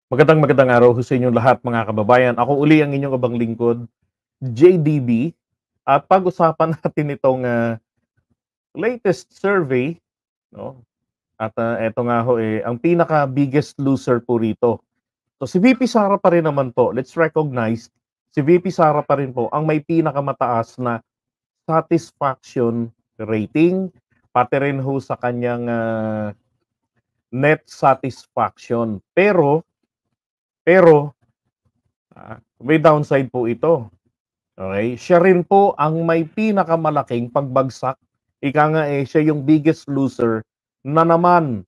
Magandang araw sa inyong lahat mga kababayan. Ako uli ang inyong abang lingkod, JDB. At pag-usapan natin itong latest survey, no? At eto nga ho ang pinaka biggest loser po rito. So si VP Sara pa rin naman po. Let's recognize si VP Sara pa rin po ang may pinakamataas na satisfaction rating, pati rin ho sa kanyang net satisfaction. Pero may downside po ito. Okay? Siya rin po ang may pinakamalaking pagbagsak. Ika nga siya yung biggest loser na naman.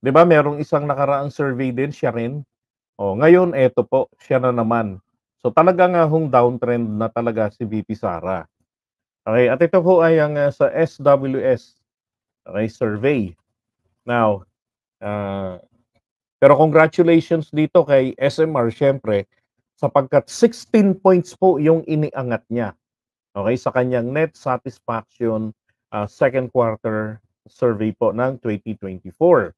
'Di ba? Merong isang nakaraang survey din siya rin. Ngayon eto po, siya na naman. So talaga nga hong downtrend na talaga si VP Sara. Okay, at ito po ay ang sa SWS survey. Now, pero congratulations dito kay SMR syempre sapagkat 16 points po yung iniangat niya. Okay, sa kanyang net satisfaction second quarter survey po ng 2024.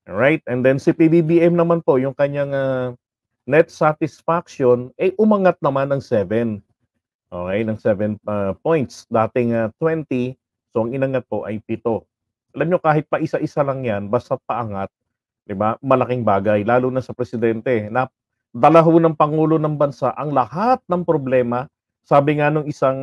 Alright, and then si PBBM naman po, yung kanyang net satisfaction umangat naman ng 7. Okay, ng 7 points. Dating 20, so ang inangat po ay 7. Alam nyo, kahit pa isa-isa lang yan, basta paangat, 'di ba? Malaking bagay, lalo na sa presidente. Dala ho ng Pangulo ng Bansa ang lahat ng problema. Sabi nga nung isang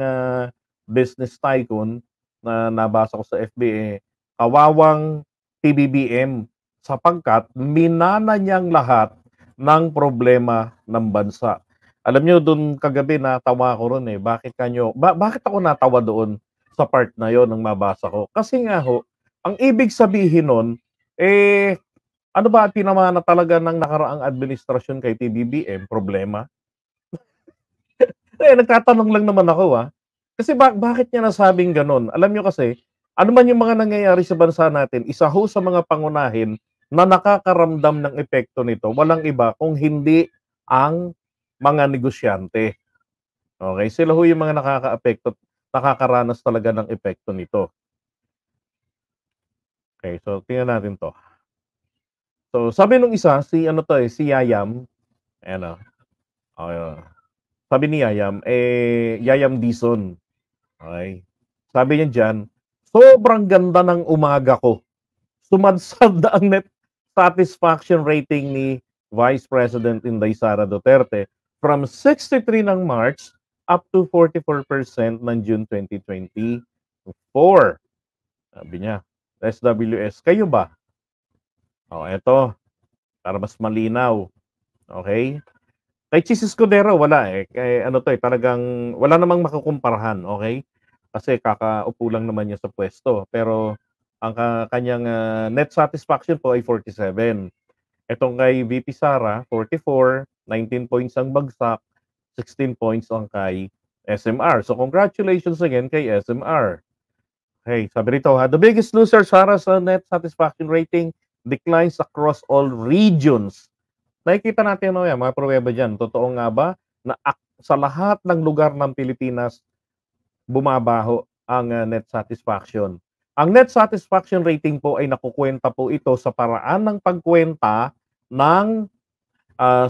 business tycoon na nabasa ko sa FB, kawawang PBBM sapagkat minana niyang lahat ng problema ng bansa. Alam niyo, doon kagabi natawa ko ron Bakit ako natawa doon sa part na yon nang mabasa ko? Kasi nga ho, ang ibig sabihin nun, ano ba ang pinamana talaga ng nakaraang administrasyon kay PBBM? Problema? Nagtatanong lang naman ako Kasi bakit niya nasabing ganon? Alam niyo kasi, ano man yung mga nangyayari sa bansa natin, isa ho sa mga pangunahin na nakakaramdam ng epekto nito, walang iba kung hindi ang mga negosyante. Okay, sila ho yung mga nakakaapekto, nakakaranas talaga ng epekto nito. Okay, so tingnan natin to. So sabi nung isa, si Yayam, sabi ni Yayam, Yayam Dizon. Okay. Sabi niya diyan, sobrang ganda ng umaga ko. Sumadsad ang net satisfaction rating ni Vice President Inday Sara Duterte from 63 ng March up to 44% ng June 2024. Sabi niya, SWS, kayo ba? Eto, para mas malinaw. Okay? Kay Chis Escudero, wala talagang wala namang makukumparahan, okay? Kasi kakaupo lang naman niya sa pwesto. Pero ang kanyang net satisfaction po ay 47. Etong kay VP Sara, 44, 19 points ang bagsak, 16 points ang kay SMR. So congratulations again kay SMR. Okay, sabi rito the biggest loser Sara's net satisfaction rating declines across all regions. Nakikita natin mga pruweba dyan. Totoo nga ba na sa lahat ng lugar ng Pilipinas, bumabaho ang net satisfaction? Ang net satisfaction rating po ay nakukwenta po ito sa paraan ng pagkwenta ng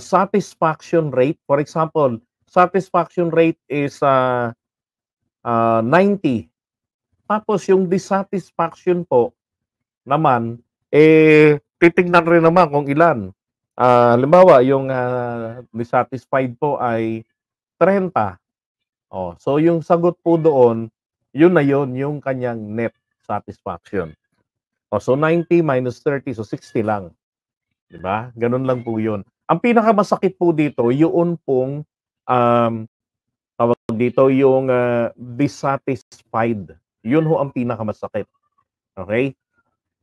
satisfaction rate. For example, satisfaction rate is 90. Tapos yung dissatisfaction po naman, titignan rin naman kung ilan. Halimbawa, yung dissatisfied po ay 30. So yung sagot po doon, yun na yun, yung kanyang net satisfaction. So 90 minus 30, so 60 lang. Diba? Ganun lang po yun. Ang pinakamasakit po dito, yun pong tawag dito, yung dissatisfied. Yun ho ang pinakamasakit. Okay?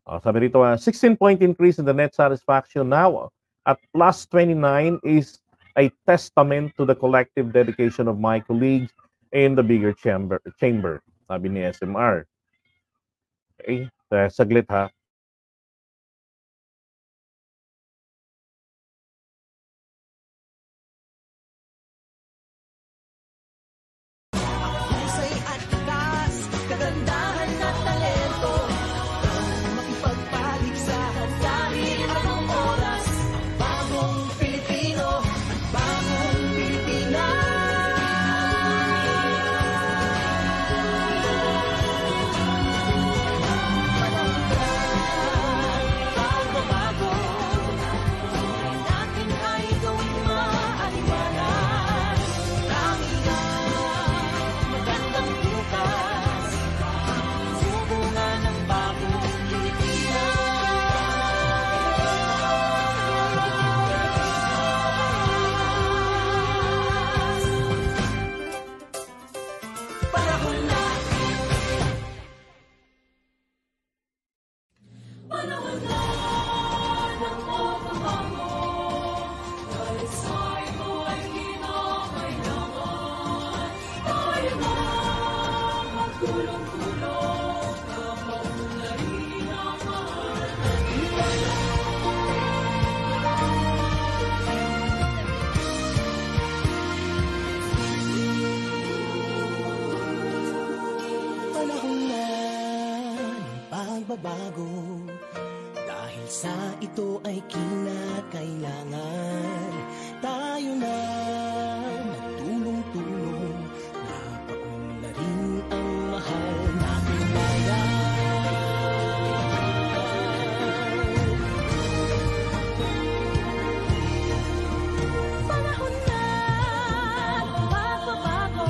Sabi dito, 16-point increase in the net satisfaction now at plus 29 is a testament to the collective dedication of my colleagues in the bigger chamber, sabi ni SMR. Okay, saglit ha. magbabago, dahil sa ito ay kinakailangan tayo na magtulong-tulong, napaunlarin ang mahal nating bayan. Panahon na magbabago,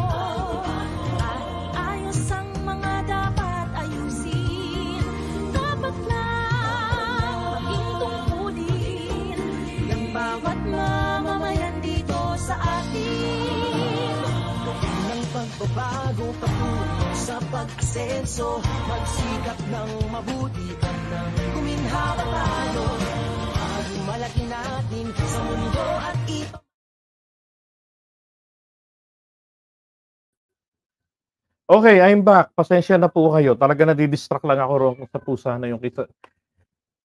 at ayos ang mga dapat ayusin. Dapat lang maging tungkulin ng bawat mamamayan dito sa atin. Ng pagbabago patungo sa pag-asenso, magsikap ng mabuti at ng kuminhawa tayo. Malaki natin sa mundo at ito. Okay, I'm back. Pasensya na po kayo. Talaga nadidistract lang ako ron sa pusa na yung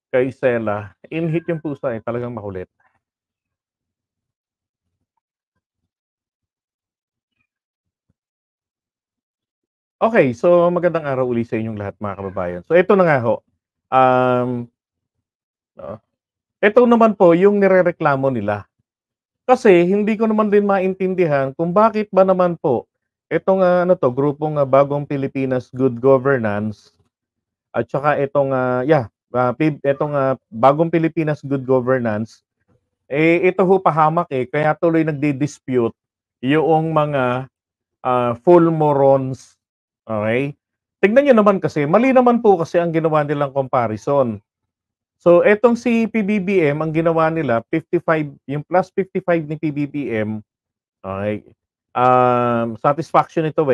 kay Sela. In-hit yung pusa eh. Talagang makulit. Okay, so magandang araw uli sa inyong lahat mga kababayan. So ito na nga ho. Ito naman po yung nirereklamo nila. Kasi hindi ko naman din maintindihan kung bakit ba naman po itong grupong Bagong Pilipinas Good Governance at saka itong Bagong Pilipinas Good Governance ito ho pahamak kaya tuloy nagdi-dispute yung mga full morons. Okay? Tingnan niyo naman kasi mali naman po kasi ang ginawa nilang comparison. So etong si PBBM ang ginawa nila 55 yung plus 55 ni PBBM. Okay. Satisfaction ito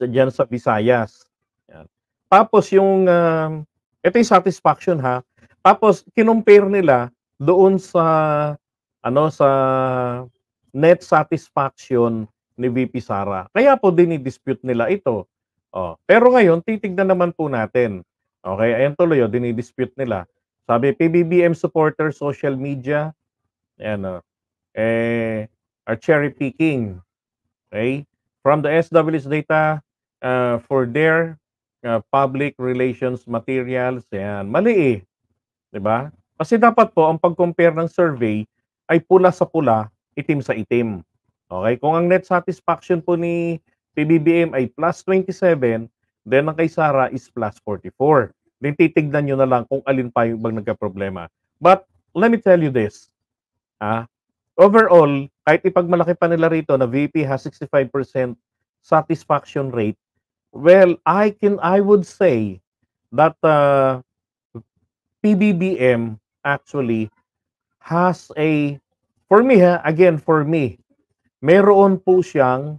diyan sa Visayas. Yan. Tapos yung ito yung satisfaction ha. Tapos kinumpare nila doon sa sa net satisfaction ni VP Sara. Kaya po dinidispute nila ito. Pero ngayon titignan naman po natin. Okay, ayan tuloy dinidispute nila. Sabi PBBM supporter social media are cherry picking. Okay? From the SWS data for their public relations materials. Yan. Mali 'Di ba? Kasi dapat po ang pag-compare ng survey ay pula sa pula, itim sa itim. Okay? Kung ang net satisfaction po ni PBBM ay plus 27, then ang kay Sara is plus 44. Then titignan nyo na lang kung alin pa yung bang nagka-problema. But let me tell you this. Overall, kahit ipagmalaki pa nila rito na VP has 65% satisfaction rate, well, I would say that PBBM actually has for me, meron po siyang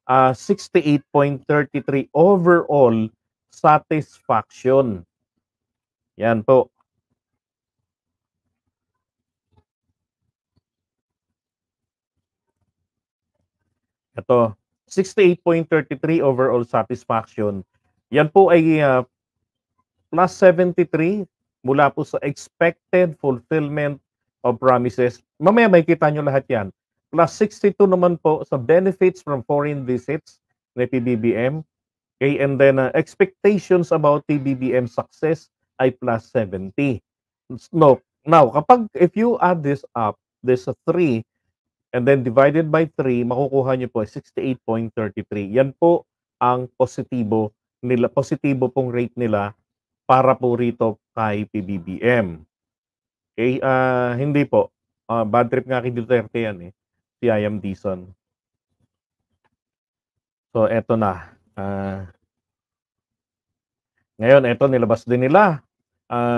68.33 overall satisfaction. Yan po. Ito, 68.33 overall satisfaction. Yan po ay plus 73 mula po sa expected fulfillment of promises. Mamaya may kita nyo lahat yan. Plus 62 naman po sa benefits from foreign visits ni PBBM. Okay, and then expectations about PBBM success ay plus 70. No, now, if you add this up, this 3, and then divided by 3, makukuha nyo po 68.33. Yan po ang positibo pong rate nila para po rito kay PBBM. Okay, hindi po. Bad trip nga kay Duterte yan si I.M. Dizon. So, eto na. Ngayon, eto nilabas din nila.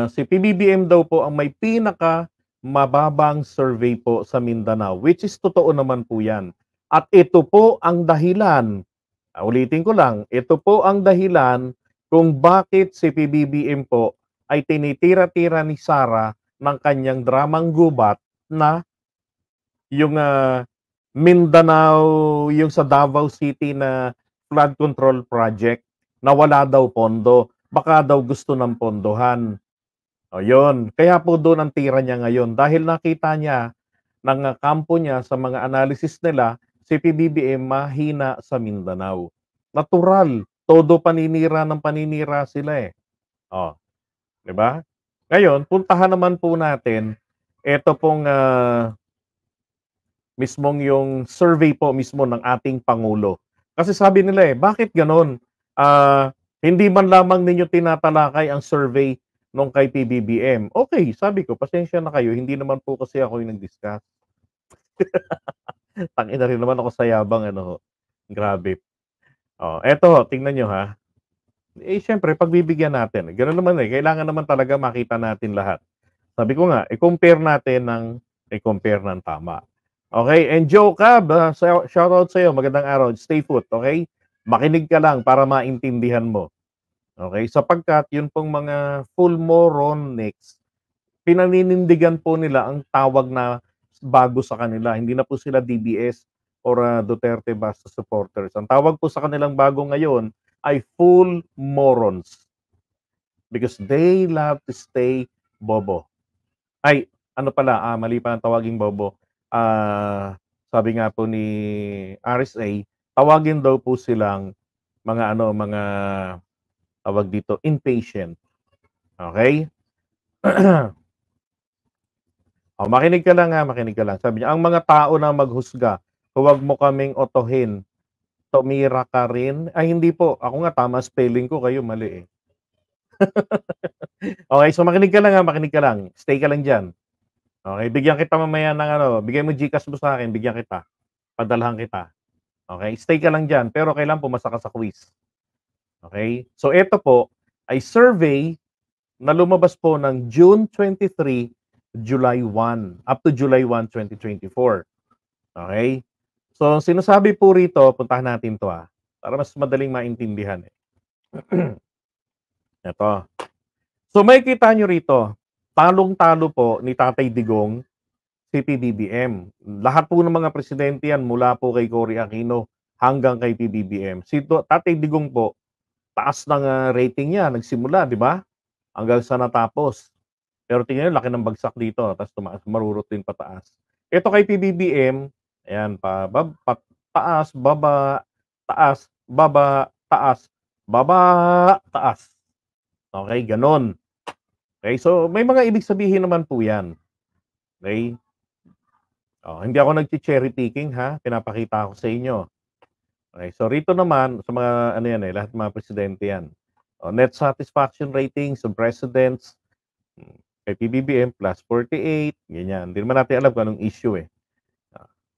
Si PBBM daw po ang may pinaka mababang survey po sa Mindanao, which is totoo naman po yan. At ito po ang dahilan, ulitin ko lang, ito po ang dahilan kung bakit si PBBM po ay tinitira-tira ni Sara ng kanyang dramang gubat na yung Mindanao, yung sa Davao City na flood control project na wala daw pondo. Baka daw gusto ng pondohan. O yun. Kaya po doon ang tira niya ngayon. Dahil nakita niya ng kampo niya sa mga analysis nila, si PBBM mahina sa Mindanao. Natural. Todo paninira ng paninira sila . 'di ba? Ngayon, puntahan naman po natin ito pong, mismong yung survey po mismo ng ating pangulo. Kasi sabi nila, "Bakit gano'n? Hindi man lamang ninyo tinatalakay ang survey nung kay PBBM." Okey, sabi ko, "Pasensya na kayo, hindi naman po kasi ako yung nag-discuss." Tangina rin naman ako sa yabang ano ho, grabe. Oh, eto ho, tingnan niyo ha. Siyempre pagbibigyan natin, gano'n naman, kailangan naman talaga makita natin lahat. Sabi ko nga, i-compare ng tama. Okay, and Joe Cab, shoutout sa'yo, magandang araw, stay put, okay? Makinig ka lang para maintindihan mo, okay? Sapagkat yun pong mga full moronics, pinaninindigan po nila ang tawag na bago sa kanila. Hindi na po sila DBS or Duterte Basta supporters. Ang tawag po sa kanilang bago ngayon ay full morons because they love to stay bobo. Ay, ano pala, mali pala ang tawaging bobo. Sabi nga po ni RSA, tawagin daw po silang mga ano, mga tawag dito, impatient. Okay? O, makinig ka lang ha, makinig ka lang. Sabi niya, ang mga tao na maghusga, huwag mo kaming otohin. Tumira ka rin. Ay, hindi po. Ako nga, tama spelling ko, kayo mali eh. Okay, so makinig ka lang ha, makinig ka lang. Stay ka lang dyan. Okay, bigyan kita mamaya ng ano, bigay mo GCash mo sa akin, bigyan kita. Padalhan kita. Okay, stay ka lang dyan, pero kailangan pumasa ka sa quiz. Okay, so ito po ay survey na lumabas po ng June 23, July 1, up to July 1, 2024. Okay, so sinasabi po rito, puntahan natin to para mas madaling maintindihan. Ito. So makikita nyo rito, talong-talo po ni Tatay Digong si PBBM. Lahat po ng mga presidente yan mula po kay Cory Aquino hanggang kay PBBM. Si Tatay Digong po, taas ng rating niya, nagsimula, di ba? Hanggang sa natapos. Pero tingnan niyo, laki ng bagsak dito, tapos tumaas, marurot din pataas. Ito kay PBBM, ayan, taas, baba, taas, baba, taas, baba, taas. Okay, ganon. Okay, so may mga ibig sabihin naman po yan. Okay? Oh, hindi ako nagche-cherry picking ha, pinapakita ko sa inyo. Okay, so rito naman sa mga ano yan lahat ng mga presidente yan. Oh, net satisfaction ratings of presidents kay PBBM plus 48, ganyan. Hindi naman natin alam kung anong issue eh.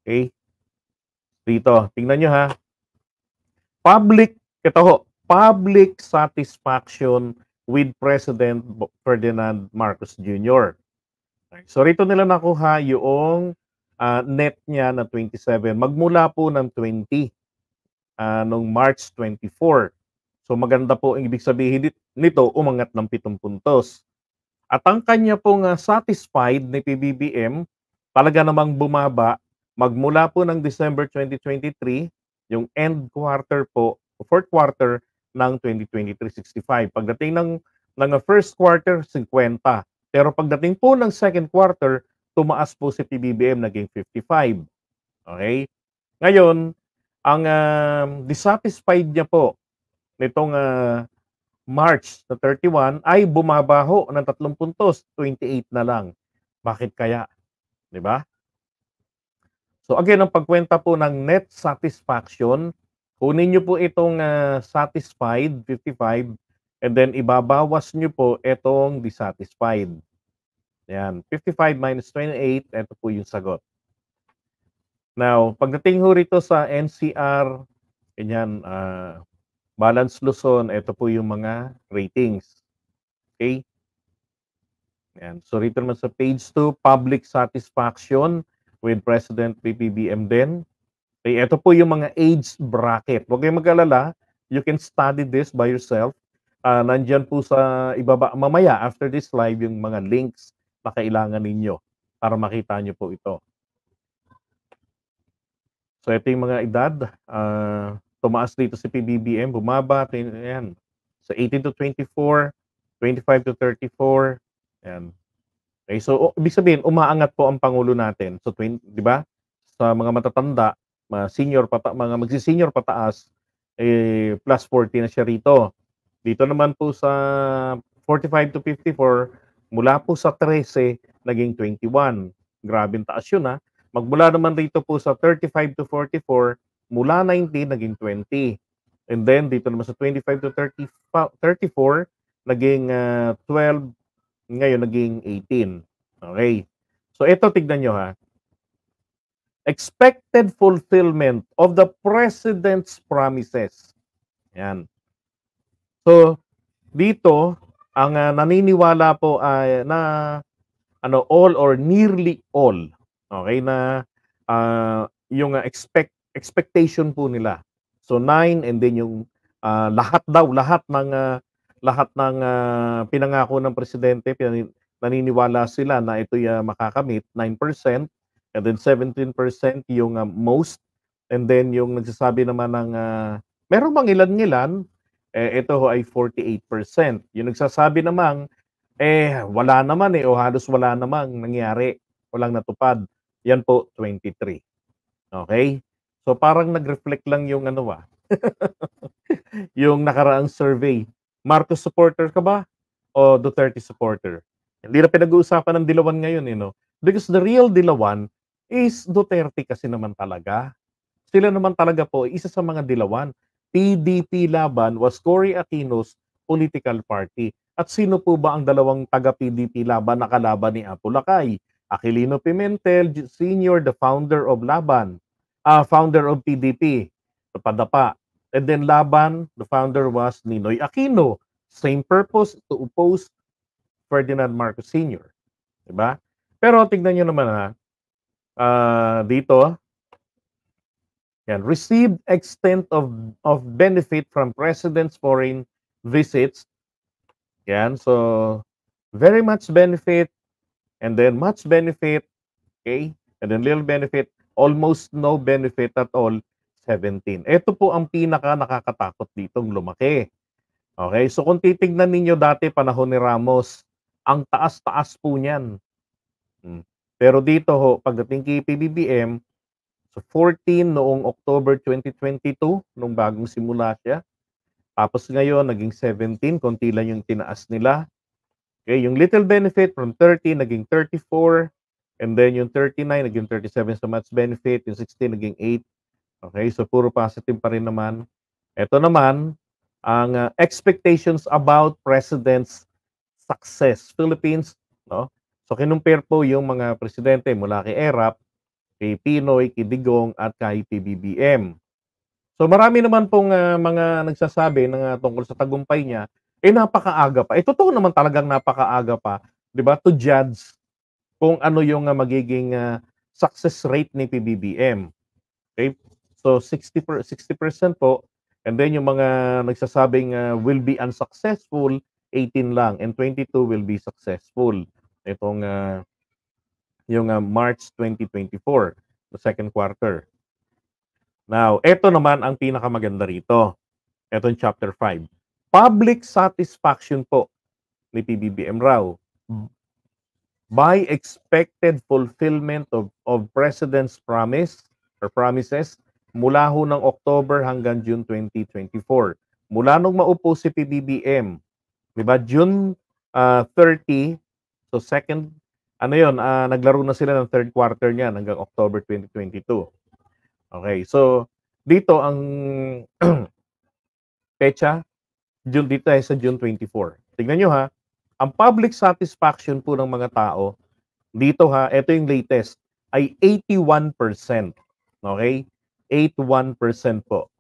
Okay? Dito, tingnan nyo ha. Public satisfaction with President Ferdinand Marcos Jr. Okay, so rito nila nakuha yung net niya na 27. Magmula po ng 20 noong March 24. So maganda po ang ibig sabihin nito, umangat ng 7 puntos. At ang kanya pong satisfied ni PBBM, talaga namang bumaba magmula po ng December 2023, yung end quarter po, fourth quarter ng 2023, 65. Pagdating ng first quarter, 50. Pero pagdating po ng second quarter, tumaas po si PBBM, naging 55. Okay? Ngayon, ang dissatisfied niya po nitong March na 31 ay bumabaho ng 3 puntos, 28 na lang. Bakit kaya? 'Di ba? So again, ang pagkwenta po ng net satisfaction, kunin niyo po itong satisfied, 55, and then ibabawas niyo po itong dissatisfied. Yan, 55 minus 28, ito po yung sagot. Now, pagdating ho rito sa NCR, ganyan, Balance Luzon, ito po yung mga ratings. Okay? Yan. So rito naman sa page 2, public satisfaction with President PBBM din. Okay, ito po yung mga age bracket. Huwag kayong mag-alala, you can study this by yourself. Nandyan po sa ibaba, mamaya after this live, yung mga links na kailangan ninyo para makita nyo po ito. So ito yung mga edad. Tumaas dito si PBBM, bumaba. Yan. So 18 to 24, 25 to 34. Yan. Okay, so ibig sabihin, umaangat po ang Pangulo natin. So 20, di ba? Sa mga matatanda, mga magsi-senior pataas, plus 40 na siya rito. Dito naman po sa 45 to 54, mula po sa 13, naging 21. Grabeng taas yun, ha. Magmula naman rito po sa 35 to 44, mula 19, naging 20. And then, dito naman sa 25 to 34, naging 12, ngayon naging 18. Okay. So, ito, tignan nyo, ha. Expected fulfillment of the President's promises. Yan. So, dito, ang naniniwala po ay na all or nearly all, okay, na yung expectation po nila. So 9, and then yung lahat ng pinangako ng presidente, naniniwala sila na ito'y makakamit, 9%, and then 17% yung most, and then yung nagsasabi naman ng meron bang ilan-ilan, ito ho ay 48%. Yung nagsasabi namang wala naman o halos wala namang nangyari, walang natupad, yan po 23. Okay? So parang nag-reflect lang yung yung nakaraang survey. Marcos supporter ka ba o Duterte supporter? Hindi na pinag-uusapan ng Dilawan ngayon, no? Because the real Dilawan is Duterte kasi naman talaga. Sila naman talaga po, isa sa mga Dilawan. PDP laban was Cory Aquino's political party. At sino po ba ang dalawang taga-PDP laban na kalaban ni Apo Lakay? Aquilino Pimentel Sr., the founder of Laban, founder of PDP, Padapa. And then Laban, the founder was Ninoy Aquino. Same purpose, to oppose Ferdinand Marcos Sr. Diba? Pero tignan nyo naman, ha, dito, yan, received extent of benefit from President's foreign visits. Yan, so very much benefit, and then much benefit, okay? And then little benefit, almost no benefit at all, 17. Ito po ang pinaka nakakatakot ditong lumaki. Okay, so kung titignan ninyo dati panahon ni Ramos, ang taas-taas po niyan. Pero dito ho, pagdating kay PBBM, so 14 noong October 2022, nung bagong simula siya. Tapos ngayon, naging 17, konti lang yung tinaas nila. Okay, yung little benefit from 30, naging 34. And then yung 39, naging 37 sa much benefit. Yung 16, naging 8. Okay, so puro positive pa rin naman. Ito naman, ang expectations about President's success. Philippines, no? So kinumpare po yung mga presidente mula kay ERAP, kay Pinoy, kay Digong, at kay PBBM. So marami naman pong mga nagsasabi na tungkol sa tagumpay niya, napakaaga pa. Totoo naman talagang napakaaga pa, 'di ba? To judge kung ano yung magiging success rate ni PBBM. Okay? So 60% po, and then yung mga nagsasabing will be unsuccessful, 18 lang, and 22 will be successful. Itong yung March 2024, the second quarter. Now, ito naman ang pinakamaganda rito. Ito yung chapter 5. Public satisfaction po ni PBBM raw by expected fulfillment of President's promise or promises mula ho ng October hanggang June 2024. Mula nung maupo si PBBM, di ba, June 30, so second, naglaro na sila ng third quarter niyan hanggang October 2022. Okay, so dito ang pecha, dito ay sa June 24. Tignan nyo, ha, ang public satisfaction po ng mga tao, dito, ha, ito yung latest, ay 81%. Okay? 81% po.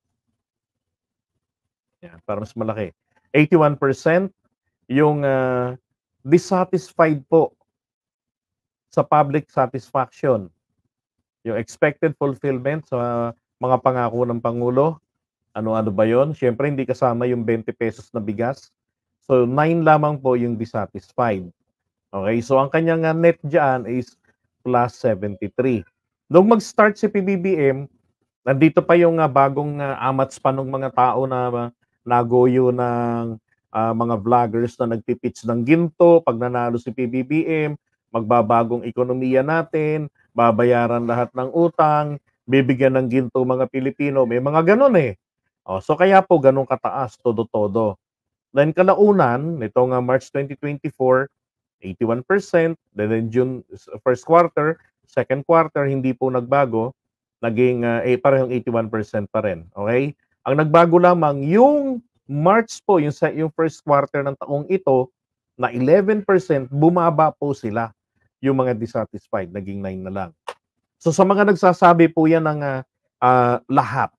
Yan, para mas malaki. 81% yung dissatisfied po sa public satisfaction. Yung expected fulfillment sa mga pangako ng Pangulo, ano-ano ba yon? Siyempre, hindi kasama yung 20 pesos na bigas. So, 9 lamang po yung dissatisfied. Okay, so ang kanyang net dyan is plus 73. Nung mag-start si PBBM, nandito pa yung bagong amats pa ng mga tao na nagoyo ng mga vloggers na nagpipitch ng ginto. Pag nanalo si PBBM, magbabagong ekonomiya natin, babayaran lahat ng utang, bibigyan ng ginto mga Pilipino. May mga ganun eh. So kaya po ganun kataas, todo-todo. Then kalaunan nitong March 2024, 81%. Then June first quarter, second quarter hindi po nagbago, naging parehong 81% pa rin. Okay? Ang nagbago lamang yung March po, yung first quarter ng taong ito na 11% bumaba po sila. Yung mga dissatisfied naging 9 na lang. So sa mga nagsasabi po yan ng lahat,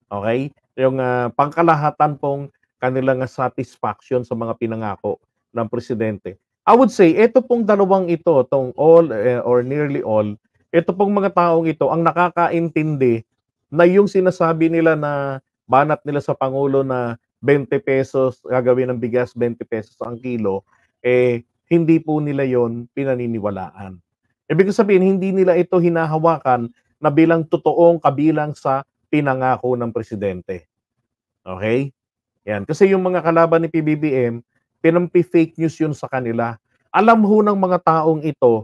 okay? Yung pangkalahatan pong kanilang satisfaction sa mga pinangako ng presidente. I would say, ito pong dalawang ito, tong all or nearly all, ito pong mga taong ito ang nakakaintindi na yung sinasabi nila na banat nila sa Pangulo na 20 pesos, gagawin ng bigas 20 pesos ang kilo, hindi po nila yon pinaniniwalaan. Ibig sabihin, hindi nila ito hinahawakan na bilang totoong kabilang sa pinangako ng presidente. Okay? Yan. Kasi yung mga kalaban ni PBBM, pinampi-fake news yun sa kanila. Alam ho ng mga taong ito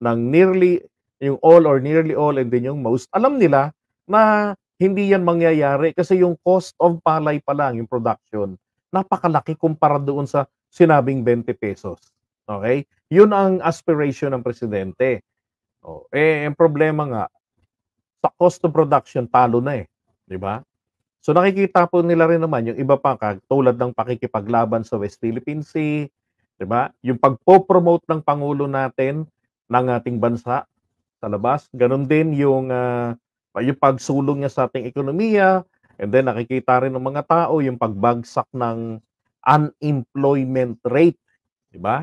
ng nearly, yung all or nearly all and then yung most, alam nila na hindi yan mangyayari kasi yung cost of palay pa lang, yung production, napakalaki kumpara doon sa sinabing 20 pesos. Okay? Yun ang aspiration ng presidente. Ang problema nga, sa cost of production, talo na eh. Di ba? So nakikita po nila rin naman yung iba pa tulad ng pakikipaglaban sa West Philippine Sea, 'di ba? Yung pagpo-promote ng pangulo natin ng ating bansa sa labas, ganun din yung pagsulong niya sa ating ekonomiya, and then nakikita rin ng mga tao yung pagbagsak ng unemployment rate, 'di ba?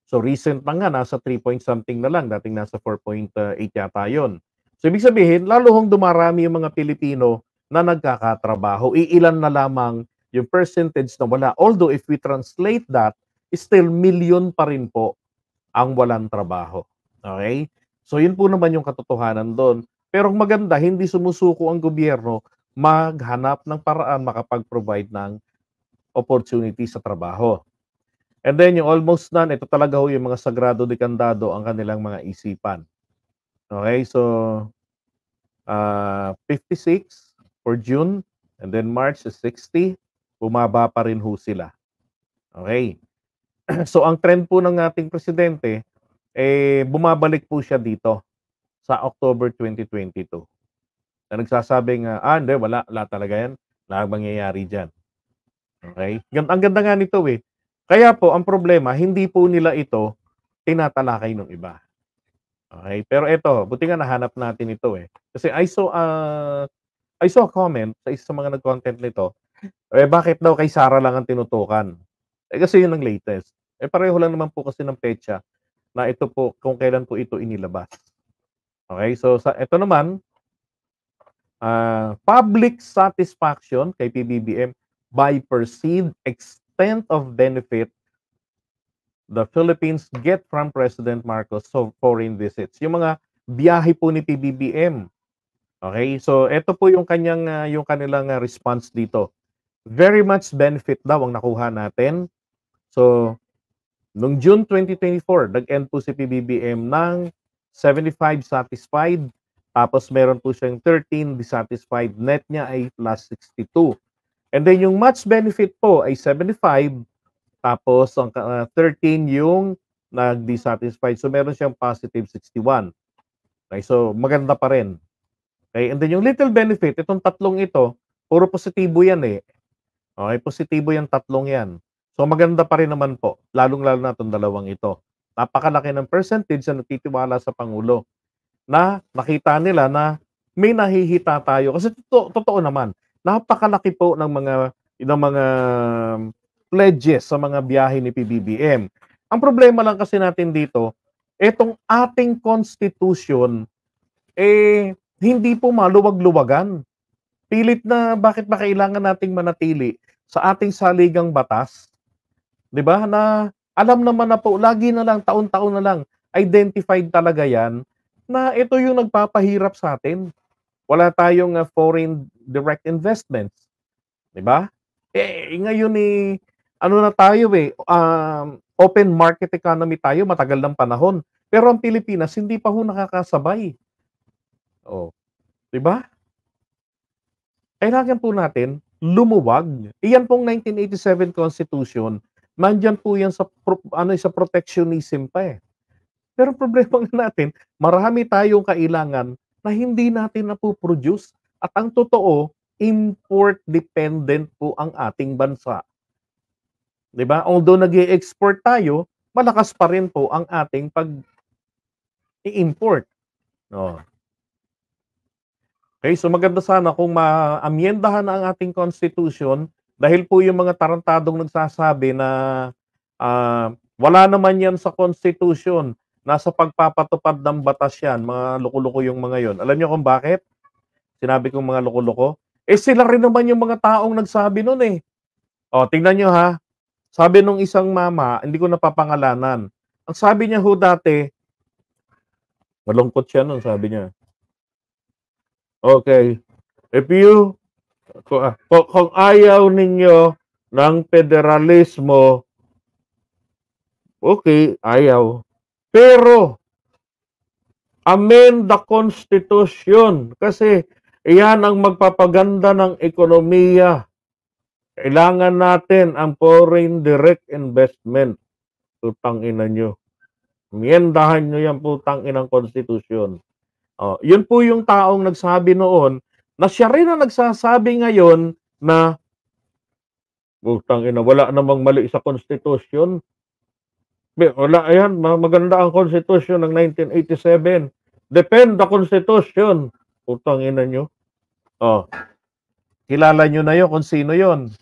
So recent na nga nasa 3 point something na lang, dating nasa 4.8 yata 'yon. So ibig sabihin, lalo hong dumarami yung mga Pilipino na nagkakatrabaho. Iilan na lamang yung percentage na wala. Although if we translate that, still million pa rin po ang walang trabaho. Okay? So yun po naman yung katotohanan doon. Pero ang maganda, hindi sumusuko ang gobyerno maghanap ng paraan makapag-provide ng opportunity sa trabaho. And then yung almost none, ito talaga ho yung mga sagrado de kandado ang kanilang mga isipan. Okay? So 56 for June, and then March is 60, bumaba pa rin ho sila. Okay. So ang trend po ng ating presidente, bumabalik po siya dito sa October 2022. Na nagsasabing, hindi, wala talaga yan. Wala mangyayari dyan. Okay? Ang ganda nga nito eh. Kaya po, ang problema, hindi po nila ito tinatalakay ng iba. Okay? Pero ito, buti nga nahanap natin ito eh. Kasi I saw a comment sa isa sa mga nag-content nito, bakit daw kay Sara lang ang tinutukan? Kasi yun ang latest. Pareho lang naman po kasi ng petsa na ito po kung kailan po ito inilabas. Okay? So ito naman, public satisfaction kay PBBM by perceived extent of benefit the Philippines get from President Marcos foreign visits. Yung mga biyahe po ni PBBM. Okay? So ito po yung kanilang response dito. Very much benefit daw ang nakuha natin. So noong June 2024, nag-end po si PBBM ng 75 satisfied, tapos meron po siyang 13 dissatisfied. Net niya ay plus 62. And then yung much benefit po ay 75, tapos ang 13 yung nag-dissatisfied. So meron siyang positive 61. Okay, so maganda pa rin. Okay, and then yung little benefit, itong tatlong ito, puro positibo yan eh. Okay, positibo yung tatlong yan. So maganda pa rin naman po, lalong-lalo na itong dalawang ito. Napakalaki ng percentage na natitiwala sa Pangulo na nakita nila na may nahihita tayo. Kasi totoo naman, napakalaki po ng mga pledges sa mga biyahe ni PBBM. Ang problema lang kasi natin dito, itong ating constitution, hindi po maluwag-luwagan. Pilit na bakit ba kailangan nating manatili sa ating saligang batas? 'Di ba? Na alam naman na po, lagi na lang, taon-taon na lang, identified talaga yan na ito yung nagpapahirap sa atin. Wala tayong foreign direct investments. 'Di ba? Ngayon ano na tayo open market economy tayo matagal ng panahon. Pero ang Pilipinas hindi pa ho nakakasabay. Oh, 'di ba? Kailangan po natin lumuwag. Iyan pong 1987 Constitution, nandiyan po yan sa sa protectionism pa, eh. Pero ang problema nga natin, marami tayong kailangan na hindi natin napo-produce at ang totoo, import dependent po ang ating bansa, 'di ba? Although nag-e-export tayo, malakas pa rin po ang ating pag-i-import, oh. Okay, so maganda sana kung maamyendahan ang ating constitution dahil po yung mga tarantadong nagsasabi na, wala naman yan sa constitution, nasa pagpapatupad ng batas yan, mga loko-loko yung mga yon. Alam niyo kung bakit? Sinabi kong mga loko-loko? Eh, sila rin naman yung mga taong nagsabi nun, eh. O, tingnan niyo ha, sabi nung isang mama, hindi ko napapangalanan, ang sabi niya ho dati, malungkot siya nun, sabi niya, "Okay, if you kung ayaw ninyo ng federalismo, okay, ayaw. Pero, amend the Constitution kasi iyan ang magpapaganda ng ekonomiya. Kailangan natin ang foreign direct investment." Putang ina nyo. Amyendahan nyo yan, putang inang Constitution. Oh, yun po yung taong nagsabi noon na siya rin ang nagsasabi ngayon na putang ina, wala namang mali sa Constitution. Wala, ayan, maganda ang Constitution ng 1987. Defend the Constitution. Putang ina nyo. Oh, kilala nyo na yun kung sino yon,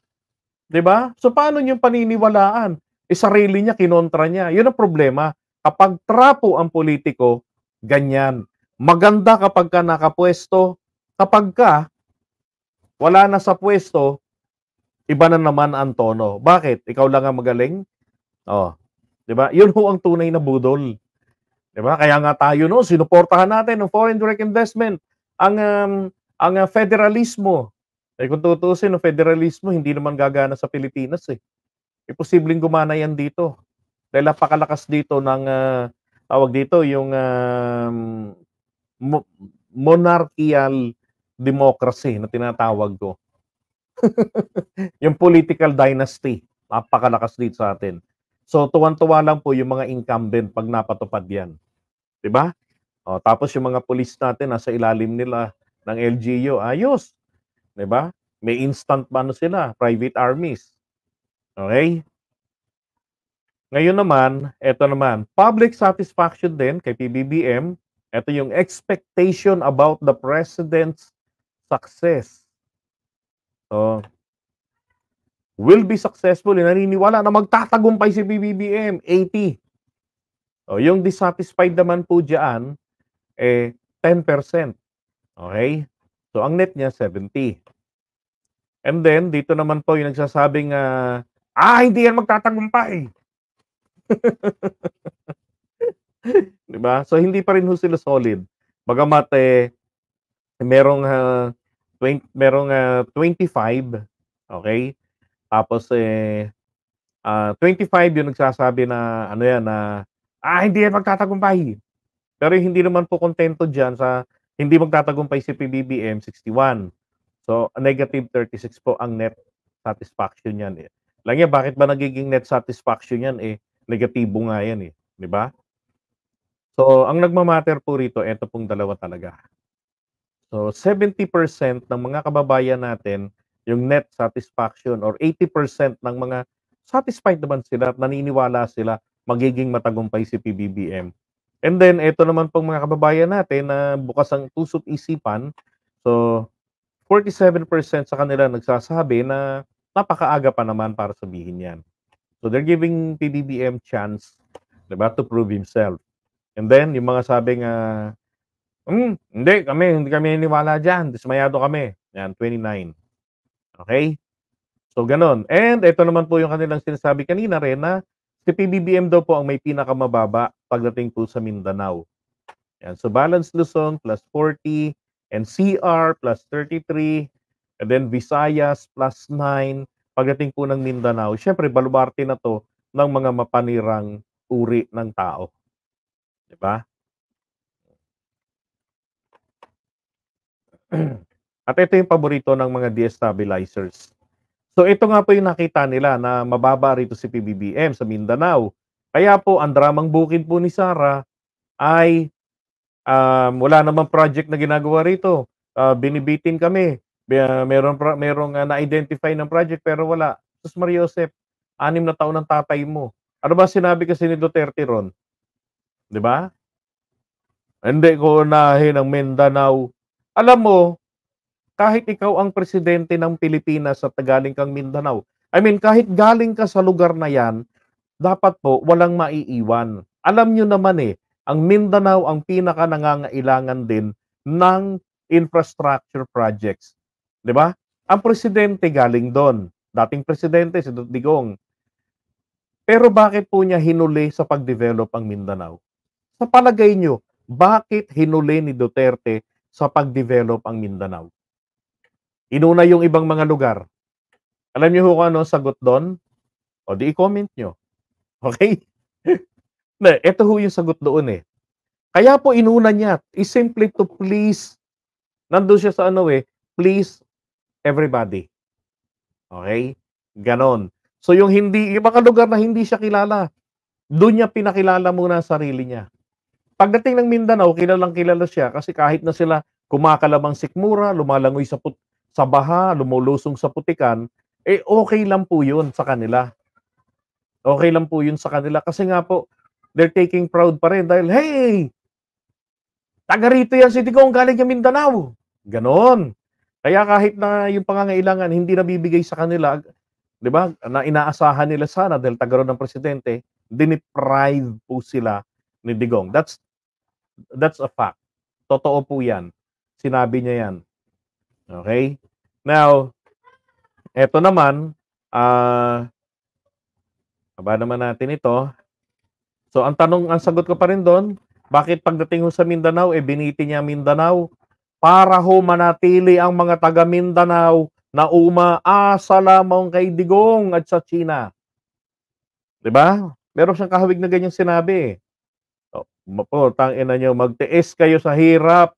'di ba? So paano nyo paniniwalaan? Eh, sarili niya, kinontra niya. Yun ang problema. Kapag trapo ang politiko, ganyan. Maganda kapag ka nakapwesto, kapag ka wala na sa pwesto, iba na naman ang tono. Bakit? Ikaw lang ang magaling? Oh, 'di ba? Yun ho ang tunay na budol. 'Di ba? Kaya nga tayo no, sinuportahan natin ng foreign direct investment, ang federalismo. Eh kung tutuusin, ang federalismo hindi naman gagana sa Pilipinas eh. Imposibleng gumana yan dito. Dahil napakalakas dito ng tawag dito yung monarchical democracy na tinatawag ko. Yung political dynasty, napakalakas dito sa atin. So tuwan-tuwa lang po yung mga incumbent pag napatupad yan. 'Di ba? O, tapos yung mga pulis natin nasa ilalim nila ng LGU, ayos, 'di ba? May instant ano sila, private armies. Okay? Ngayon naman, eto naman, public satisfaction din kay PBBM. Ito yung expectation about the president's success. So, will be successful. Naniniwala na magtatagumpay si PBBM, 80. O, yung dissatisfied naman po dyan, 10%. Okay? So, ang net niya, 70. And then, dito naman po yung nagsasabing, hindi yan magtatagumpay. 'Di ba? So, hindi pa rin ho sila solid. Bagamat, merong, 25, okay? Tapos, 25 yung nagsasabi na ano yan, na, hindi yan magtatagumpay. Pero hindi naman po kontento diyan sa hindi magtatagumpay si PBBM, 61. So, -36 po ang net satisfaction niyan, eh. Lang yan, bakit ba nagiging net satisfaction yan, negatibo nga yan, 'di ba? So, ang nagma-matter po rito, eto pong dalawa talaga. So, 70% ng mga kababayan natin, yung net satisfaction or 80% ng mga satisfied naman sila at naniniwala sila magiging matagumpay si PBBM. And then, eto naman pong mga kababayan natin na bukas ang puso't isipan. So, 47% sa kanila nagsasabi na napakaaga pa naman para sabihin yan. So, they're giving PBBM chance, diba, to prove himself. And then, yung mga sabing, hindi kami naniniwala diyan, dismayado kami. Yan, 29. Okay? So, gano'n. And ito naman po yung kanilang sinasabi kanina rin na si PBBM daw po ang may pinakamababa pagdating po sa Mindanao. Yan. So, Balance Luzon plus 40 and CR plus 33 and then Visayas plus 9 pagdating po ng Mindanao. Siyempre, baluarte na to ng mga mapanirang uri ng tao. Diba? At ito yung paborito ng mga destabilizers. So ito nga po yung nakita nila na mababa rito si PBBM sa Mindanao. Kaya po ang dramang bukid po ni Sara ay wala namang project na ginagawa rito. Binibitin kami. Merong na-identify ng project pero wala. Sus Maria Josep, 6 na taon ng tatay mo. Ano ba sinabi kasi ni Duterte ron? 'Di ba? Hindi ko unahin ang Mindanao. Alam mo, kahit ikaw ang presidente ng Pilipinas at galing kang Mindanao, I mean, kahit galing ka sa lugar na yan, dapat po walang maiiwan. Alam nyo naman ang Mindanao ang pinaka nangangailangan din ng infrastructure projects. 'Di ba? Ang presidente galing doon. Dating presidente si Digong. Pero bakit po niya hinuli sa pag-develop ang Mindanao? Sa palagay nyo, bakit hinuli ni Duterte sa pag-develop ang Mindanao? Inuna yung ibang mga lugar. Alam niyo kung ano sagot doon? O di i-comment nyo. Okay? Ito ho yung sagot doon Kaya po inuna niya is simply to please, nandun siya sa please everybody. Okay? Ganon. So yung mga lugar na hindi siya kilala, doon niya pinakilala muna ang sarili niya. Pagdating ng Mindanao, kilalang kilala siya kasi kahit na sila kumakalabang sikmura, lumalangoy sa baha, lumulusong sa putikan, okay lang po yun sa kanila. Okay lang po yun sa kanila kasi nga po, they're taking proud pa rin dahil, hey, taga rito yan si Digong galing ng Mindanao. Ganon. Kaya kahit na yung pangangailangan hindi nabibigay sa kanila, 'di ba? Na inaasahan nila sana dahil taga ron ng presidente, diniprive po sila ni Digong. That's a fact. Totoo po 'yan. Sinabi niya 'yan. Okay? Now, eto naman, baba naman natin ito. So ang sagot ko pa rin doon, bakit pagdating ho sa Mindanao, biniti niya Mindanao para ho manatili ang mga taga Mindanao na umaasa lamang kay Digong at sa China. 'Di ba? Meron siyang kahawig na ganyang sinabi. Tangina niyo, magtiis kayo sa hirap.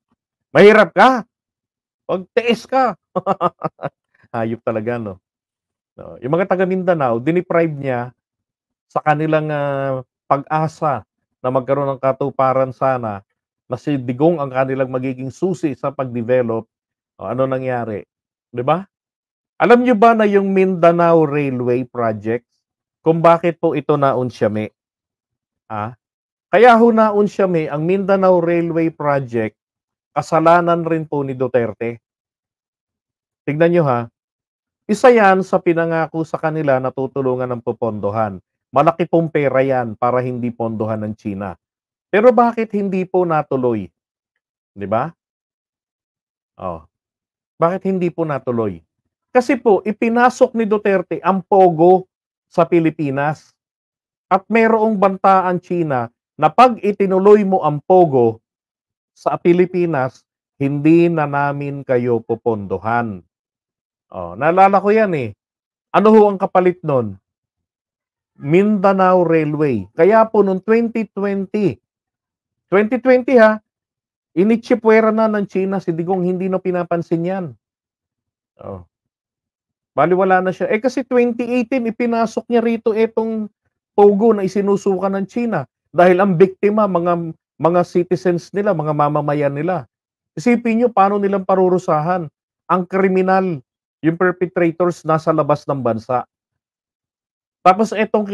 Mahirap ka? Magtiis ka. Hayop talaga, no? Yung mga taga Mindanao, diniprive niya sa kanilang pag-asa na magkaroon ng katuparan sana na si Digong ang kanilang magiging susi sa pag-develop. Ano nangyari? 'Di ba? Alam niyo ba na yung Mindanao Railway Project, kung bakit po ito naunsyame? Kaya ho naunsyame ang Mindanao Railway Project, kasalanan rin po ni Duterte. Tignan niyo isa yan sa pinangako sa kanila na tutulungan ng popondohan. Malaki pong pera yan para hindi pondohan ng China. Pero bakit hindi po natuloy? 'Di ba? Bakit hindi po natuloy? Kasi po ipinasok ni Duterte ang pogo sa Pilipinas. At mayroong banta ang China na pag itinuloy mo ang pogo sa Pilipinas, hindi na namin kayo popondohan. Naalala ko yan Ano ho ang kapalit nun? Mindanao Railway. Kaya po noong 2020 initsipwera na ng China si Digong, hindi na pinapansin yan. Baliwala na siya. Kasi 2018 ipinasok niya rito itong pogo na isinusuka ng China dahil ang biktima mga citizens nila, mga mamamayan nila. Isipin niyo paano nilang parurusahan ang kriminal, yung perpetrators nasa labas ng bansa. Tapos itong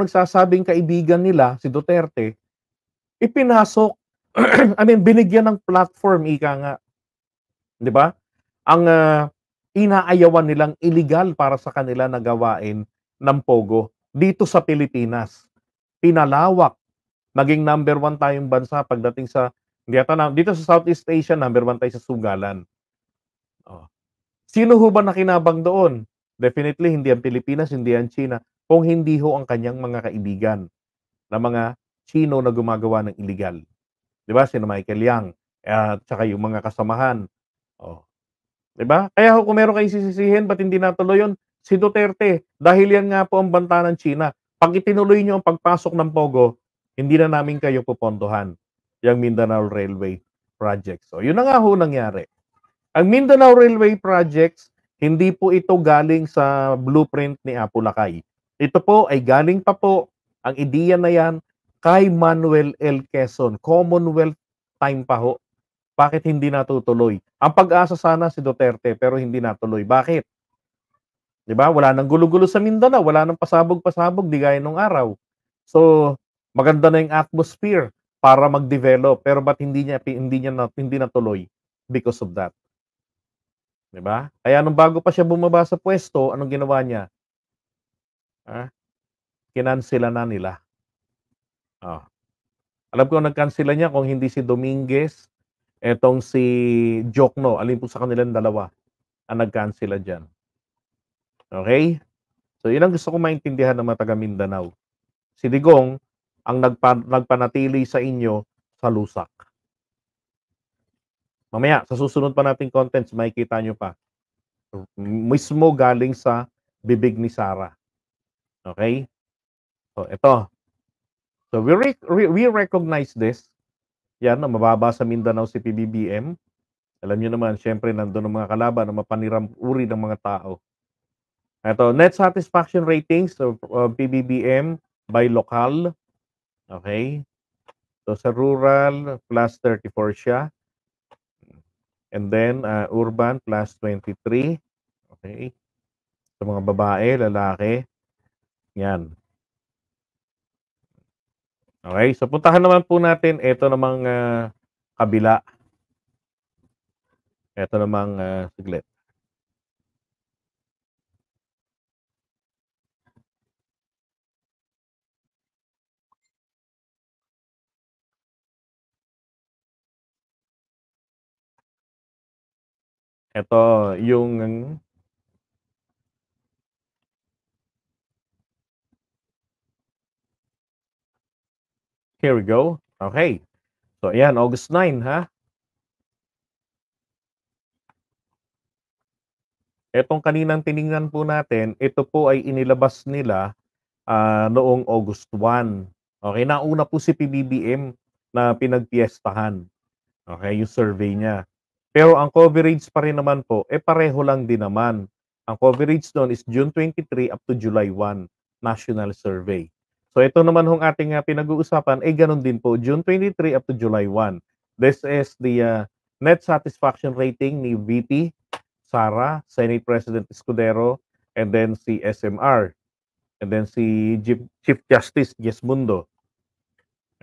nagsasabing kaibigan nila, si Duterte, ipinasok, binigyan ng platform, ika nga. 'Di ba? Ang inaayawan nilang illegal para sa kanila na gawain ng pogo dito sa Pilipinas. Pinalawak. Naging number 1 tayong bansa pagdating sa dito sa Southeast Asia, number 1 tayo sa sugalan. Sino ho ba nakinabang doon? Definitely hindi ang Pilipinas, hindi ang China, kung hindi ho ang kanyang mga kaibigan na mga Chino na gumagawa ng illegal. 'Di ba? Sina Michael Yang at saka yung mga kasamahan. 'Di ba? Kaya kung meron kayong sisisihin ba't hindi natuloy yun, si Duterte, dahil yan nga po ang banta ng China. Pag itinuloy niyo ang pagpasok ng pogo, hindi na namin kayo popondohan, yang Mindanao Railway Project. So, yun na nga ho nangyari. Ang Mindanao Railway Projects, hindi po ito galing sa blueprint ni Apo Lakay. Ito po ay galing pa po, ang ideya na yan, kay Manuel L. Quezon. Commonwealth time pa ho. Bakit hindi natutuloy? Ang pag-asa sana si Duterte pero hindi natuloy. Bakit? 'Di ba? Wala nang gulo-gulo sa Mindanao, wala nang pasabog-pasabog di gaya nung araw. So, maganda na yung atmosphere para mag-develop pero ba't hindi natuloy? Because of that, 'di ba? Kaya nung bago pa siya bumaba sa puwesto, anong ginawa niya? Ah, kinansela na nila. Oh, alam ko nag-cancela niya kung hindi si Dominguez, etong si Jokno, alin po sa kanilang dalawa ang nag-cancela diyan, okey? So, yun ang gusto kong maintindihan ng mga taga Mindanao. Si Digong ang nagpanatili sa inyo sa lusak. Mamaya sa susunod pa nating contents makikita niyo pa. Mismo galing sa bibig ni Sarah, okey? So, eto. So, we recognize this. 'Yan na mababa sa Mindanao si PBBM. Alam niyo naman siyempre nando'n ang mga kalaban na mapanirang uri ng mga tao. Eto, net satisfaction ratings of PBBM by lokal, okey? So, sa rural +34 siya, and then, urban +23, okey? Sa mga babae, lalaki, 'yan. Okey, so puntahan naman po natin eto namang, kabila. Eto namang, saglit. Eto yung here we go, okey. So ayan, August 9 ha. Etong kaninang tiningnan po natin, ito po ay inilabas nila, noong August 1. Okey, nauna po si PBBM na pinagpiestahan, okey, yung survey niya. Pero ang coverage pa rin naman po, pareho lang din naman. Ang coverage nun is June 23 up to July 1, national survey. So ito naman hong ating, pinag-uusapan, gano'n din po, June 23 up to July 1. This is the, net satisfaction rating ni VP Sara, Senate President Escudero, and then si SMR, and then si Chief Justice Gesmundo.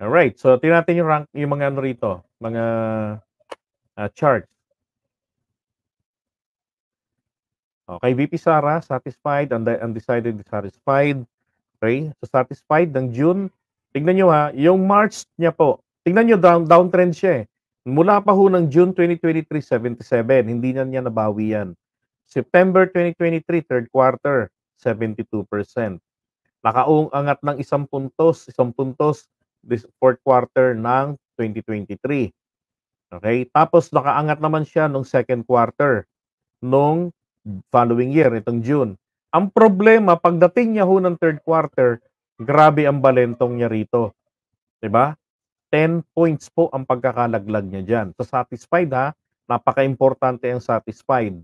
Alright, so tingnan natin yung rank yung mga ano rito, mga, charts. Kay VP Sara, satisfied, undecided, satisfied. Okay, so satisfied ng June. Tignan niyo ha, yung March niya po, tignan niyo downtrend siya, Mula pa ho ng June 2023, 77, hindi na niya nabawi yan. September 2023, third quarter, 72%. Nakaangat ng isang puntos this fourth quarter ng 2023. Okay? Tapos nakaangat naman siya nung second quarter nung following year, itong June. Ang problema, pagdating niya ho ng third quarter, grabe ang balentong niya rito. 'Di ba? 10 points po ang pagkakalaglag niya diyan. So satisfied ha, napaka-importante ang satisfied.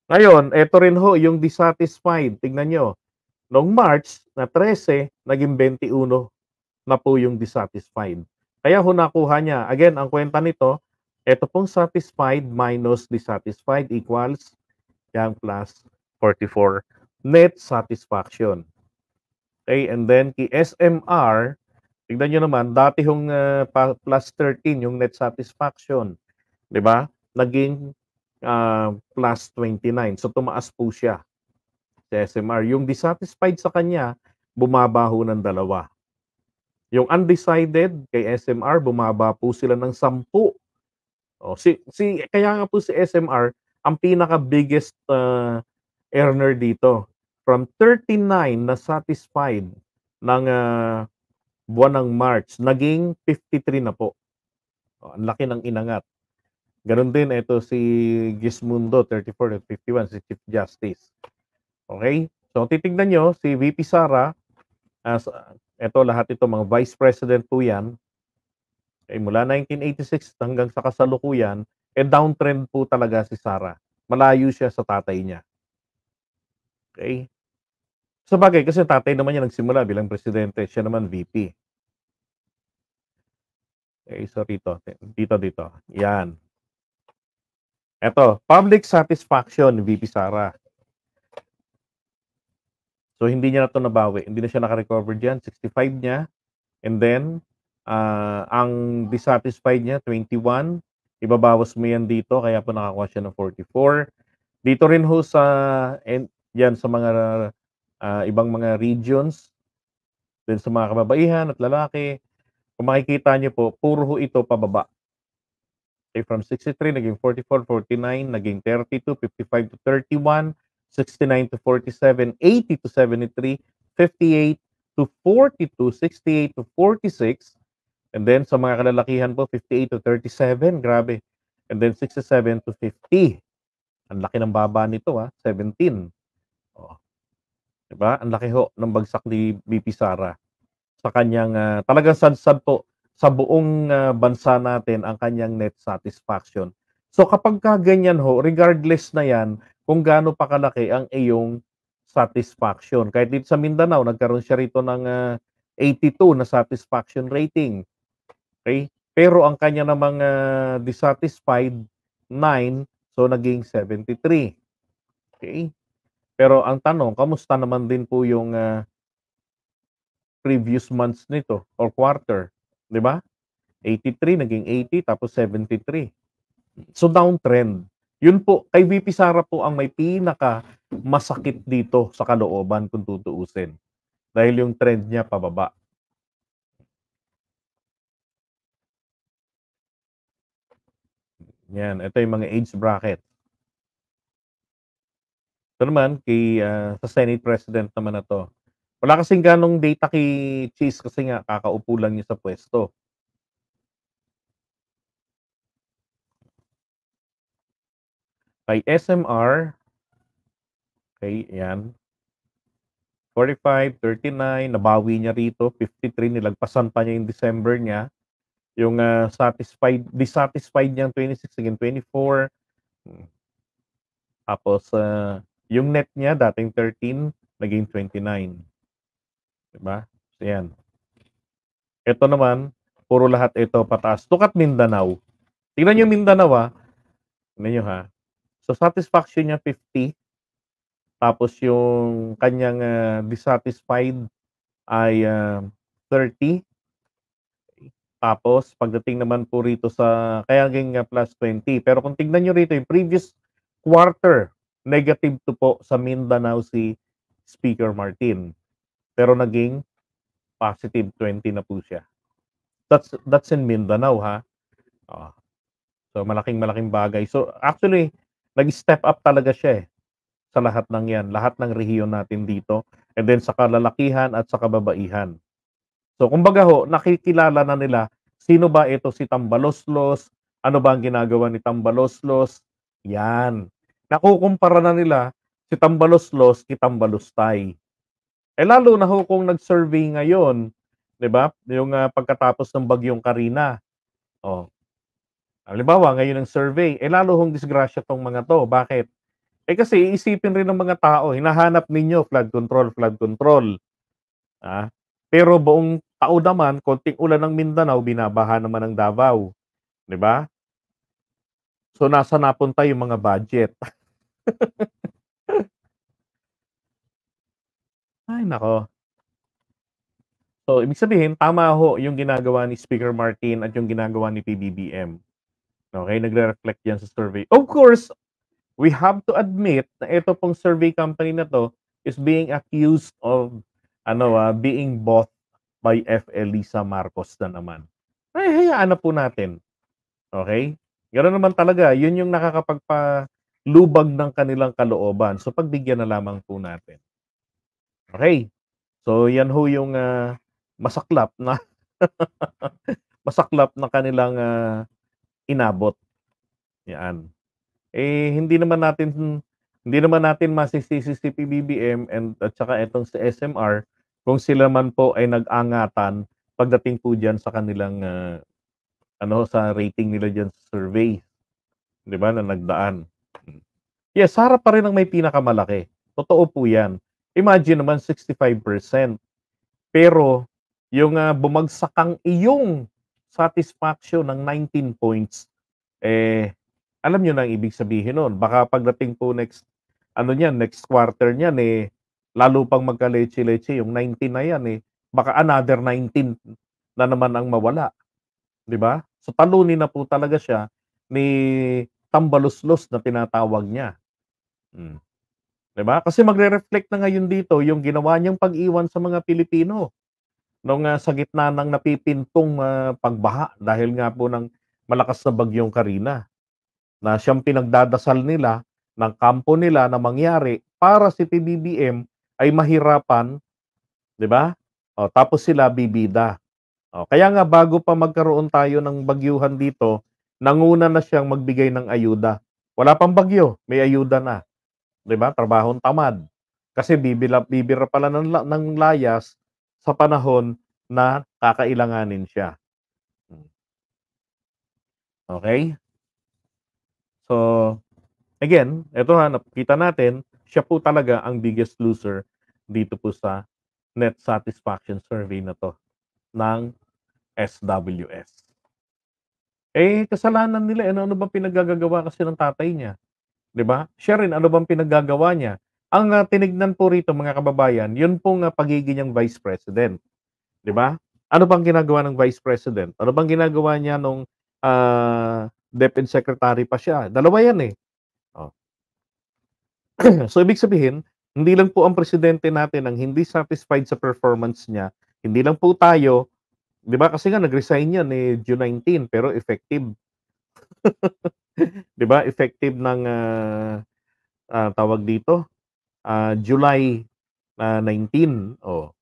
Ngayon, eto rin ho yung dissatisfied. Tignan niyo, noong March na 13, naging 21 na po yung dissatisfied. Kaya ho nakuha niya. Again, ang kwenta nito, eto pong satisfied minus dissatisfied equals yang plus 44 net satisfaction. Okay, and then kay SMR, tignan niyo naman, dati hong plus 13 yung net satisfaction, 'di ba? Naging plus 29. So tumaas po siya sa SMR. Yung dissatisfied sa kanya, bumaba ho ng 2. Yung undecided kay SMR, bumaba po sila ng 10. Kaya nga po si SMR ang pinaka-biggest earner dito. From 39 na satisfied ng buwan ng March, naging 53 na po. Ang laki ng inangat. Ganon din ito si Gismundo, 34 at 51, si Chief Justice. Okay? So titignan nyo, si VP Sara, ito lahat ito, mga Vice President po yan. Okay, mula 1986 hanggang sa kasalukuyan, downtrend po talaga si Sara. Malayo siya sa tatay niya. Okay? Sabagay kasi tatay naman niya nagsimula bilang presidente, siya naman VP. Okay, so dito. Yan. Eto, public satisfaction ni VP Sara. So hindi niya na 'to nabawi, hindi na siya naka-recover diyan, 65 niya. And then, ang dissatisfied niya 21, ibabawas mo 'yan dito kaya po nakakuha siya ng 44. Dito rin ho sa yan sa mga, ibang mga regions, din sa mga kababaihan at lalaki, kung makikita niyo po puro ho ito pababa. Okay, from 63 naging 44, 49, naging 32, 55 to 31, 69 to 47, 80 to 73, 58 to 42, 68 to 46, and then sa mga kalalakihan po 58 to 37, grabe. And then 67 to 50. Ang laki ng baba nito 17. Oh, 'di ba? Ang laki ho ng bagsak ni VP Sara sa kanyang talagang sadsad po sa buong bansa natin ang kanyang net satisfaction. So kapag ka ganyan ho, regardless na yan kung gaano pa kalaki ang iyong satisfaction. Kahit dito sa Mindanao, nagkaroon siya rito ng 82 na satisfaction rating. Okay? Pero ang kanya namang dissatisfied, 9, so naging 73. Okay? Pero ang tanong, kamusta naman din po yung previous months nito or quarter, 'di ba? 83 naging 80 tapos 73. So downtrend. Yun po kay VP Sara po ang may pinaka masakit dito sa kalooban kung tutuusin. Dahil yung trend niya pababa. Yan, ito yung mga age bracket. Ito naman sa Senate President naman na 'to. Wala kasing ganong data kay Cheese kasi nga kakaupo lang niya sa puwesto. Kay SMR, okay, yan. 45, 39, nabawi niya rito, 53, nilagpasan pa niya yung December niya. Yung dissatisfied niyang 26 naging 24. Tapos yung net niya dating 13 naging 29. 'Di ba? So yan. Ito naman, puro lahat ito pataas. Look at Mindanao. Tingnan niyo Mindanao Tingnan niyo So satisfaction niya 50, tapos yung kanyang dissatisfied ay 30. Tapos pagdating naman po rito sa kaya naging plus 20. Pero kung tignan niyo rito yung previous quarter, negative 2 po sa Mindanao si Speaker Martin. Pero naging positive 20 na po siya. That's in Mindanao Oh. So malaking bagay. So actually, nag-step up talaga siya sa lahat ng 'yan, lahat ng rehiyon natin dito, and then sa kalalakihan at sa kababaihan. So kumbaga nakikilala na nila sino ba ito si Tambaloslos, ano ba ang ginagawa ni Tambaloslos, 'yan. Nakukumpara na nila si Tambaloslos kay Tambalustay. Lalo na kung nag-survey ngayon, 'di ba, yung pagkatapos ng bagyong Karina. Oh, halimbawa ngayon ang survey, lalo hong disgrasya 'tong mga 'to, bakit? Kasi iisipin rin ng mga tao, hinahanap ninyo flood control. Pero buong taon naman, konting ulan ng Mindanao, binabaha naman ng Davao, 'di ba? So nasaan napunta yung mga budget? Ay naku. So ibig sabihin tama yung ginagawa ni Speaker Martin at yung ginagawa ni PBBM. Okay, nagre-reflect 'yan sa survey. Of course, we have to admit na ito pong survey company na 'to is being accused of being bought by FL Lisa Marcos na naman. Ay, hayaan na po natin. Okay? Gano'n naman talaga, 'yun yung nakakapagpalubag ng kanilang kalooban. So pagbigyan na lamang po natin. Okay. So 'yan ho yung masaklap na masaklap na kanilang inabot, 'yan. Hindi naman natin masisisi si PBBM at saka itong si SMR kung sila man po ay nag-angatan pagdating po diyan sa kanilang sa rating nila diyan sa survey. 'di ba, na nagdaan. Hmm. Yes, sa harap pa rin ang may pinakamalaki. Totoo po 'yan. Imagine naman 65%. Pero yung, bumagsak ang iyong satisfaction ng 19 points, eh, alam niyo na ang ibig sabihin nun. Baka pagdating po next ano niyan, next quarter niyan, eh, lalo pang magkaletse-letse yung 19 na yan, eh, baka another 19 na naman ang mawala, 'di ba? So, talunin na po talaga siya ni tambaluslos na tinatawag niya. Hmm, 'di ba? Kasi magre-reflect na ngayon dito yung ginawa niyang pag-iwan sa mga Pilipino. Sa gitna ng napipintong, pagbaha dahil nga po ng malakas na bagyong Karina, na siyang pinagdadasal nila, ng kampo nila na mangyari para si PBBM ay mahirapan, 'di ba? O tapos sila bibida. Kaya nga bago pa magkaroon tayo ng bagyuhan dito, nanguna na siyang magbigay ng ayuda. Wala pang bagyo, may ayuda na, 'di ba? Trabahong tamad. Kasi bibira pala ng layas sa panahon na kakailanganin siya. Hmm, okey? So, again, eto nakita natin, siya po talaga ang biggest loser dito po sa net satisfaction survey na 'to ng SWS. Eh, kasalanan nila, eh, ano bang pinaggagagawa kasi ng tatay niya, 'di ba? Siya rin, ano bang pinaggagawa niya? Ang, tinignan po rito mga kababayan, yun pong, pagiging niyang vice president. 'Di ba? Ano bang ginagawa ng Vice President? Ano bang ginagawa niya nung, DepEd Secretary pa siya? Dalawa 'yan, eh. Oh, so ibig sabihin, hindi lang po ang presidente natin ang hindi satisfied sa performance niya, hindi lang po tayo, 'di ba kasi nga nag-resign 'yan, eh, June 19 pero effective, 'di ba, effective ng, tawag dito, July, 19, oh.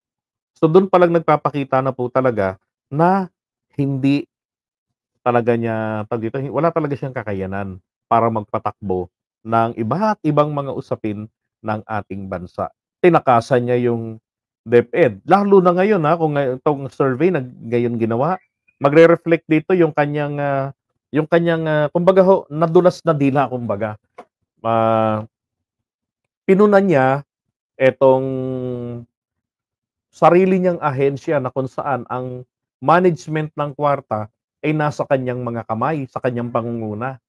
So dun palang nagpapakita na po talaga na hindi talaga niya, tawag dito, wala talaga siyang kakayanan para magpatakbo ng iba't ibang mga usapin ng ating bansa. Tinakasan niya yung DepEd. Lalo na ngayon, kung itong survey na gayon ginawa, magre-reflect dito yung kanyang, kumbaga nadulas na dila kumbaga. Ah, Pinunan niya etong sarili niyang ahensya na kung saan ang management ng kwarta ay nasa kanyang mga kamay, sa kanyang pangunguna,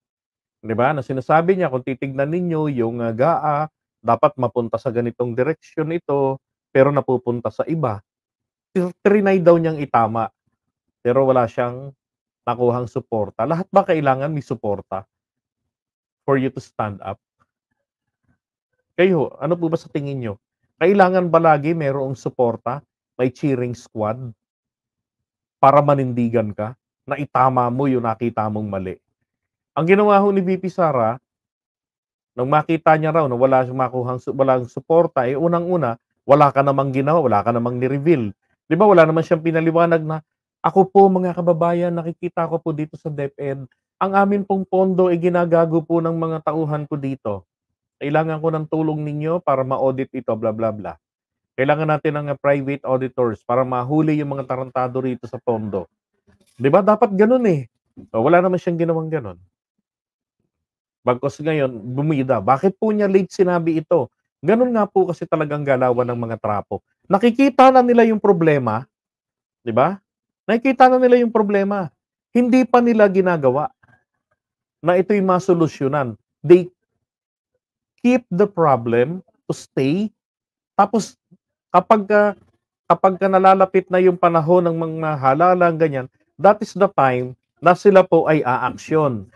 'di ba? Na sinasabi niya kung titignan ninyo yung, GAA dapat mapunta sa ganitong direksyon ito, pero napupunta sa iba. Triny daw niyang itama, pero wala siyang nakuhang suporta. Lahat ba kailangan may suporta for you to stand up? Kayo, ano po ba sa tingin niyo? Kailangan ba lagi mayroong suporta, may cheering squad para manindigan ka na itama mo yung nakita mong mali? Ang ginawa ho ni VP Sara, nung makita niya raw na wala siyang makuhang walang suporta, eh, unang-una, wala ka namang ginawa, wala ka namang ni-reveal. 'Di ba wala naman siyang pinaliwanag na, "Ako po mga kababayan, nakikita ko po dito sa DepEd, ang amin pong pondo ay ginagago po ng mga tauhan ko dito. Kailangan ko ng tulong ninyo para ma-audit ito, bla bla bla. Kailangan natin ng, private auditors para mahuli yung mga tarantado rito sa pondo." 'Di ba dapat gano'n, eh. Wala naman siyang ginawang gano'n. Bagkus ngayon bumida. Bakit po niya late sinabi ito? Gano'n nga po kasi talagang galawan ng mga trapo. Nakikita na nila yung problema, 'di ba? Nakikita na nila yung problema. Hindi pa nila ginagawa na ito'y masolusyunan. They keep the problem to stay, tapos kapagka kapagka nalalapit na yung panahon ng mga halalan ganyan, that is the time na sila po ay aaksyon.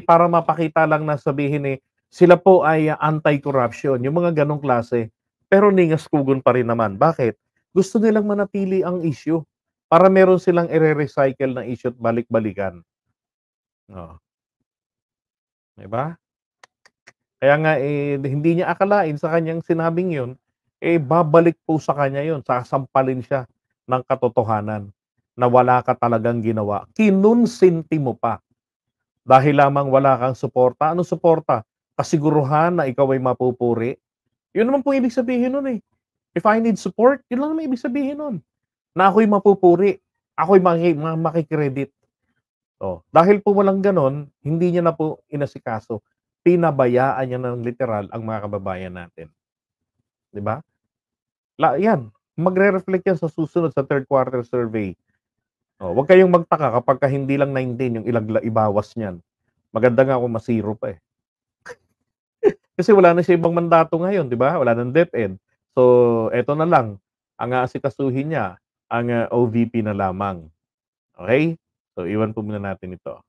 Para mapakita lang na sabihin, sila po ay, anti-corruption, yung mga ganong klase. Pero ningas-kugon pa rin naman. Bakit? Gusto nilang manatili ang issue para meron silang ire-recycle na issue at balik-balikan. Oo, 'di ba? Kaya nga, hindi niya akalain sa kanyang sinabing yun, babalik po sa kanya yun, sasampalin siya ng katotohanan na wala ka talagang ginawa. Kinonsinti mo pa dahil lamang wala kang suporta. Anong suporta? Kasiguruhan na ikaw ay mapupuri? Yun naman po ibig sabihin nun, eh. If I need support, yun lang naman ibig sabihin nun, na ako'y mapupuri, ako'y maki-credit. Oh, dahil po walang gano'n, hindi niya na po inasikaso. Pinabayaan niya ng literal ang mga kababayan natin, 'di ba? 'Yan, magre-reflect 'yan sa susunod sa third quarter survey. Oh, huwag kayong magtaka kapagka hindi lang 19 yung ibawas niyan. Maganda nga kung ma-0 pa, eh. Kasi wala na siya ibang mandato ngayon, 'di ba? Wala ng DepEd. So, eto na lang, ang aasikasuhin niya, ang, OVP na lamang, okey? So, iwan po muna natin ito.